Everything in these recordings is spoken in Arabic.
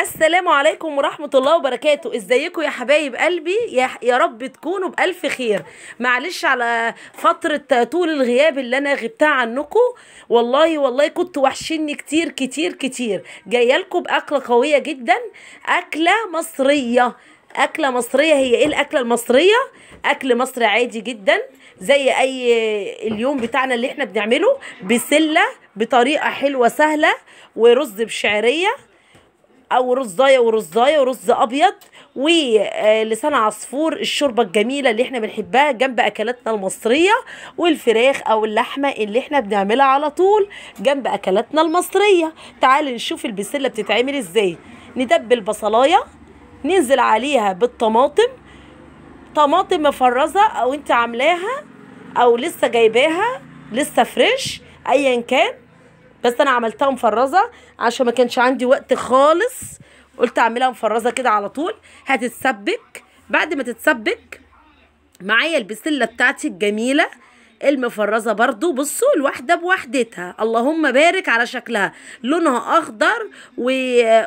السلام عليكم ورحمة الله وبركاته. ازيكم يا حبايب قلبي؟ يا رب تكونوا بألف خير. معلش على فترة طول الغياب اللي انا غبتها عنكم. والله كنت وحشيني كتير كتير كتير. جايه لكم بأكلة قوية جدا، أكلة مصرية. أكلة مصرية. هي ايه الأكلة المصرية؟ أكل مصري عادي جدا زي اي اليوم بتاعنا اللي احنا بنعمله، بسلة بطريقة حلوة سهلة، ورز بشعرية او رزايه ورز ابيض، ولسان عصفور، الشوربه الجميله اللي احنا بنحبها جنب اكلاتنا المصريه، والفراخ او اللحمه اللي احنا بنعملها على طول جنب اكلاتنا المصريه. تعالوا نشوف البسله بتتعمل ازاي. ندبل بصلايه، ننزل عليها بالطماطم، طماطم مفرزه او انت عاملاها او لسه جايباها لسه فريش ايا كان، بس انا عملتها مفرزه عشان ما كانش عندي وقت خالص، قلت اعملها مفرزه كده على طول. هتتسبك. بعد ما تتسبك معايا البسله بتاعتي الجميله المفرزه برضو، بصوا الواحده بوحدتها، اللهم بارك على شكلها، لونها اخضر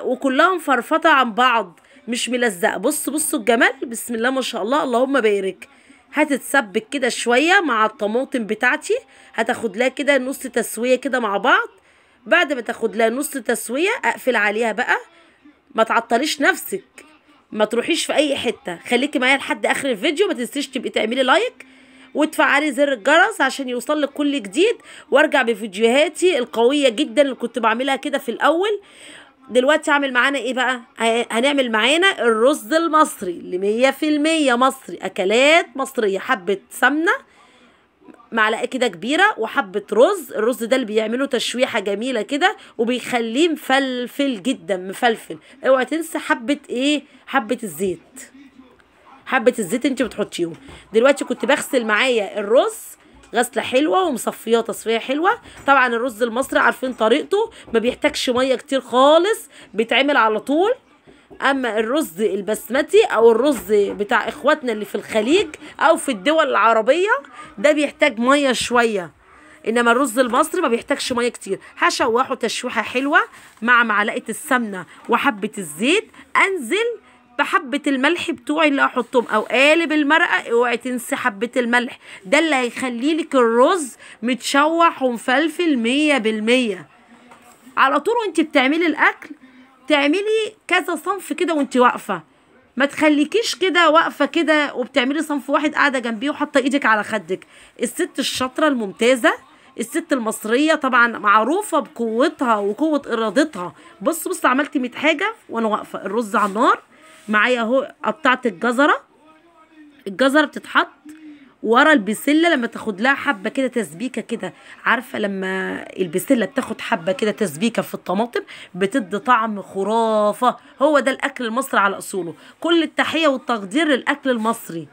وكلها مفرفطه عن بعض، مش ملزقه. بصوا الجمال، بسم الله ما شاء الله، اللهم بارك. هتتسبك كده شويه مع الطماطم بتاعتي، هتاخد لها كده نص تسويه كده مع بعض. بعد ما تاخد لها نص تسويه اقفل عليها بقى. ما تعطليش نفسك، ما تروحيش في اي حته، خليكي معايا لحد اخر الفيديو. ما تنسيش تبقي تعملي لايك وتفعلي زر الجرس عشان يوصلك كل جديد، وارجع بفيديوهاتي القويه جدا اللي كنت بعملها كده في الاول. دلوقتي هعمل معانا ايه بقى؟ هنعمل معانا الرز المصري اللي 100% مصري، اكلات مصريه. حبه سمنه معلقه كده كبيره، وحبه رز. الرز ده اللي بيعمله تشويحه جميله كده وبيخليه مفلفل جدا، مفلفل. اوعي تنسى حبه ايه؟ حبه الزيت. حبه الزيت انت بتحطيهم. دلوقتي كنت بغسل معايا الرز غسله حلوه ومصفياه تصفيه حلوه. طبعا الرز المصري عارفين طريقته، ما بيحتاجش ميه كتير خالص، بيتعمل على طول. اما الرز البسمتي او الرز بتاع اخواتنا اللي في الخليج او في الدول العربيه ده بيحتاج ميه شويه، انما الرز المصري ما بيحتاجش ميه كتير. هشوحه تشويحه حلوه مع معلقه السمنه وحبه الزيت. انزل بحبه الملح بتوعي اللي احطهم، او قالب المرقه. اوعي تنسي حبه الملح، ده اللي هيخلي لك الرز متشوح ومفلفل 100%. على طول وانت بتعملي الاكل تعملي كذا صنف كده وانت واقفه، ما تخليكيش كده واقفه كده وبتعملي صنف واحد قاعده جنبيه وحاطه ايدك على خدك. الست الشاطره الممتازه، الست المصريه طبعا معروفه بقوتها وقوه ارادتها. بص عملت 100 حاجه وانا واقفه. الرز على النار معايا اهو، قطعت الجزره. الجزره بتتحط ورا البسله لما تاخد لها حبه كده تسبيكه كده. عارفه لما البسله بتاخد حبه كده تسبيكه في الطماطم بتدي طعم خرافه. هو ده الاكل المصري على اصوله. كل التحيه والتقدير للاكل المصري.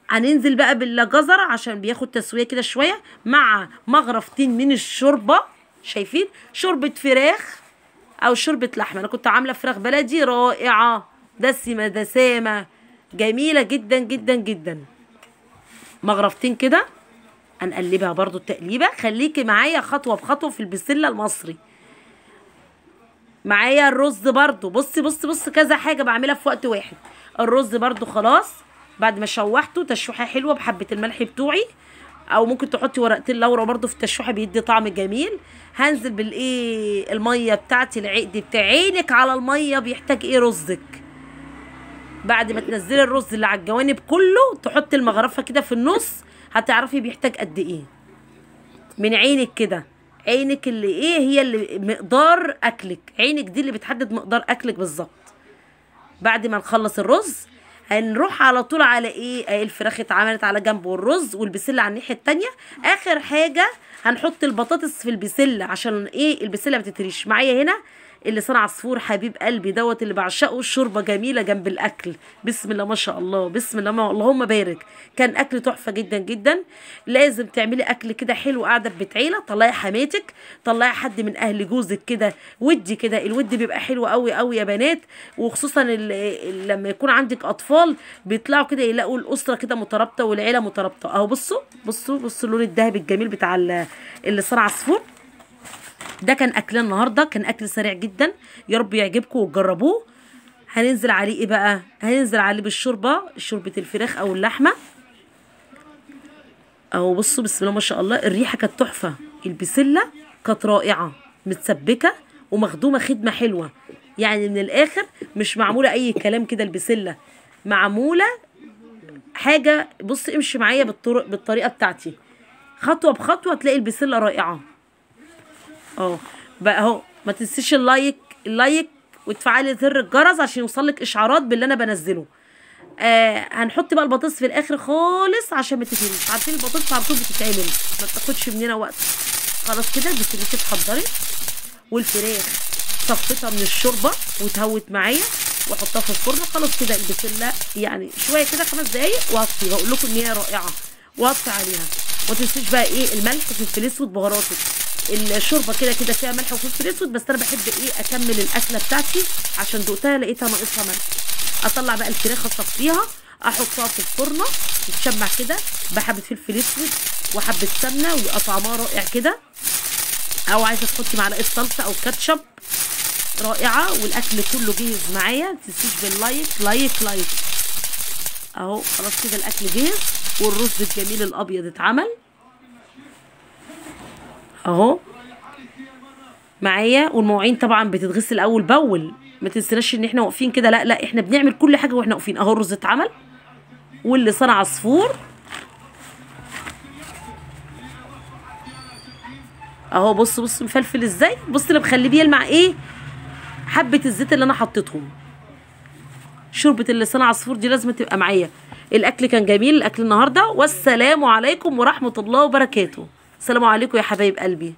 هننزل بقى بالجزر عشان بياخد تسويه كده شويه مع مغرفتين من الشوربه. شايفين؟ شوربه فراخ او شوربه لحمه. انا كنت عامله فراخ بلدي رائعه، دسمه دسامه جميله جدا جدا جدا. مغرفتين كده هنقلبها برضو التقليبه. خليكي معايا خطوه بخطوه في البسله المصري. معايا الرز برضو. بص كذا حاجه بعملها في وقت واحد. الرز برضو خلاص بعد ما شوحته تشويحه حلوه بحبه الملح بتوعي، او ممكن تحطي ورقتين لورا برضو في التشويحه بيدي طعم جميل. هنزل بالايه؟ الميه بتاعتي، العقد بتاع عينك على الميه بيحتاج ايه رزك. بعد ما تنزلي الرز اللي على الجوانب كله تحطي المغرفه كده في النص، هتعرفي بيحتاج قد ايه من عينك كده. عينك اللي ايه؟ هي اللي مقدار اكلك، عينك دي اللي بتحدد مقدار اكلك بالظبط. بعد ما نخلص الرز هنروح على طول على ايه؟ الفراخ اتعملت على جنب والرز والبسله على الناحيه التانيه. اخر حاجه هنحط البطاطس في البسله عشان ايه؟ البسله ما تتريش. معايا هنا اللسان عصفور حبيب قلبي دوت اللي بعشقه. الشوربه جميله جنب الاكل، بسم الله ما شاء الله، بسم الله ما اللهم بارك. كان اكل تحفه جدا جدا. لازم تعملي اكل كده حلو قاعده في بيت عيله. طلعي حماتك، طلعي حد من اهل جوزك كده، ودي كده. الود بيبقى حلو قوي قوي يا بنات، وخصوصا لما يكون عندك اطفال بيطلعوا كده يلاقوا الاسره كده مترابطه والعيله مترابطه. اهو بصوا اللون الذهبي الجميل بتاع اللسان عصفور. ده كان اكلنا النهارده، كان اكل سريع جدا، يا رب يعجبكم وتجربوه. هننزل عليه ايه بقى؟ هننزل عليه بالشوربه، شوربه الفراخ او اللحمه اهو. بصوا بسم الله ما شاء الله، الريحه كانت تحفه، البسله كانت رائعه، متسبكه ومخدومه خدمه حلوه، يعني من الاخر مش معموله اي كلام كده، البسله معموله حاجه. بص امشي معايا بالطريقه بتاعتي خطوه بخطوه، تلاقي البسله رائعه اهو. بقى اهو ما تنسيش اللايك وتفعلي زر الجرس عشان يوصلك اشعارات باللي انا بنزله. هنحط بقى البطاطس في الاخر خالص عشان ما تتهريش، عارفين البطاطس على طول بتتعمل ما بتاخدش مننا وقت. خلاص كده البسله اتحضرت، والفراخ صفتها من الشوربه واتهوت معايا واحطها في الفرن. خلاص كده البسله يعني شويه كده 5 دقايق واطفي، بقول لكم ان هي رائعه، واطفي عليها. وما تنسيش بقى ايه الملح والفلفل الاسود بهاراتك. الشوربه كده كده فيها ملح وفلفل اسود، بس انا بحب ايه اكمل الاكله بتاعتي عشان دقتها لقيتها ناقصها ملح. اطلع بقى الفراخ اصفيها احطها في الفرن تتشمع كده بحبه فلفل اسود وحبه سمنه ويبقى طعمها رائع كده. او عايزه تحطي معلقه صلصه او كاتشب رائعه. والاكل كله جاهز معايا، متنسيش باللايك اهو. خلاص كده الاكل جاهز، والرز الجميل الابيض اتعمل اهو معايا. والمواعين طبعا بتتغسل اول باول، ما تنسناش ان احنا واقفين كده، لا احنا بنعمل كل حاجه واحنا واقفين اهو. الرز اتعمل واللسان عصفور اهو. بص مفلفل ازاي، بص اللي مخليه بيلمع ايه، حبه الزيت اللي انا حطيتهم. شوربه اللسان عصفور دي لازم تبقى معايا. الاكل كان جميل، الاكل النهارده. والسلام عليكم ورحمه الله وبركاته. السلام عليكم يا حبايب قلبي.